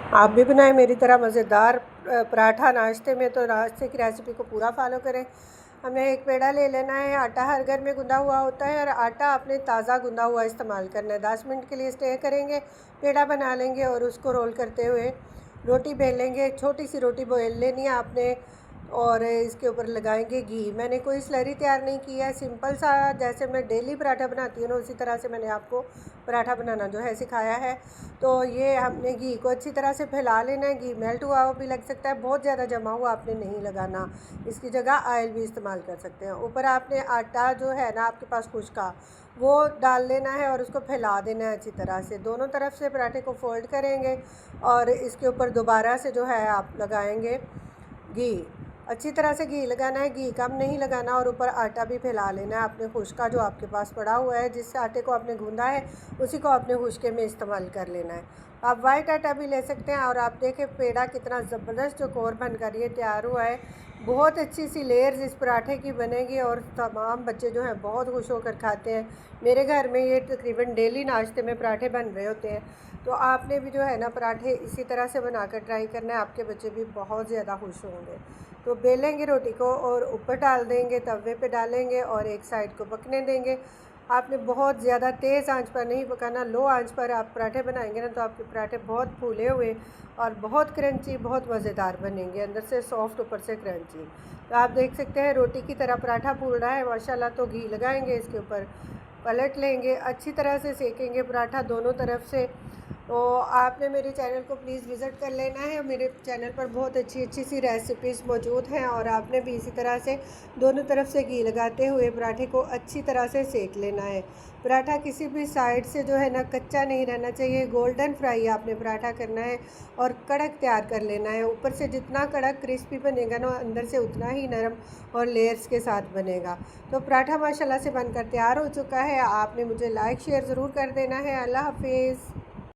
आप भी बनाएं मेरी तरह मज़ेदार पराठा नाश्ते में। तो नाश्ते की रेसिपी को पूरा फॉलो करें। हमें एक पेड़ा ले लेना है। आटा हर घर में गूंदा हुआ होता है और आटा आपने ताज़ा गूंदा हुआ इस्तेमाल करना है। 10 मिनट के लिए स्टे करेंगे, पेड़ा बना लेंगे और उसको रोल करते हुए रोटी बेल लेंगे। एक छोटी सी रोटी बेल लेनी है आपने और इसके ऊपर लगाएंगे घी। मैंने कोई स्लरी तैयार नहीं किया है, सिंपल सा जैसे मैं डेली पराठा बनाती हूँ ना उसी तरह से मैंने आपको पराठा बनाना जो है सिखाया है। तो ये हमने घी को अच्छी तरह से फैला लेना है। घी मेल्ट हुआ हुआ भी लग सकता है, बहुत ज़्यादा जमा हुआ आपने नहीं लगाना, इसकी जगह ऑयल भी इस्तेमाल कर सकते हैं। ऊपर आपने आटा जो है ना आपके पास खुश का वो डाल लेना है और उसको फैला देना है अच्छी तरह से। दोनों तरफ से पराठे को फोल्ड करेंगे और इसके ऊपर दोबारा से जो है आप लगाएंगे घी। अच्छी तरह से घी लगाना है, घी कम नहीं लगाना। और ऊपर आटा भी फैला लेना है आपने खुश्का जो आपके पास पड़ा हुआ है, जिस आटे को आपने गूंदा है उसी को आपने खुश्के में इस्तेमाल कर लेना है। आप वाइट आटा भी ले सकते हैं। और आप देखें पेड़ा कितना ज़बरदस्त जो कोर बनकर ये तैयार हुआ है। बहुत अच्छी सी लेयर्स इस पराठे की बनेगी और तमाम बच्चे जो हैं बहुत खुश होकर खाते हैं। मेरे घर में ये तकरीबन डेली नाश्ते में पराठे बन रहे होते हैं। तो आपने भी जो है ना पराठे इसी तरह से बनाकर ट्राई करना है, आपके बच्चे भी बहुत ज़्यादा खुश होंगे। तो बेलेंगे रोटी को और ऊपर डाल देंगे, तवे पे डालेंगे और एक साइड को पकने देंगे। आपने बहुत ज़्यादा तेज़ आंच पर नहीं पकाना, लो आंच पर आप पराठे बनाएंगे ना तो आपके पराठे बहुत फूले हुए और बहुत क्रंची, बहुत मज़ेदार बनेंगे, अंदर से सॉफ्ट ऊपर से क्रंची। तो आप देख सकते हैं रोटी की तरह पराठा फूल रहा है माशाल्लाह। तो घी लगाएंगे इसके ऊपर, पलट लेंगे, अच्छी तरह से सेकेंगे पराठा दोनों तरफ से। तो आपने मेरे चैनल को प्लीज़ विज़िट कर लेना है। मेरे चैनल पर बहुत अच्छी अच्छी सी रेसिपीज़ मौजूद हैं और आपने भी इसी तरह से दोनों तरफ से घी लगाते हुए पराठे को अच्छी तरह से सेक लेना है। पराठा किसी भी साइड से जो है ना कच्चा नहीं रहना चाहिए, गोल्डन फ्राई आपने पराठा करना है और कड़क तैयार कर लेना है। ऊपर से जितना कड़क क्रिस्पी बनेगा ना अंदर से उतना ही नरम और लेयर्स के साथ बनेगा। तो पराठा माशाल्लाह से बनकर तैयार हो चुका है। आपने मुझे लाइक शेयर ज़रूर कर देना है। अल्लाह हाफिज़।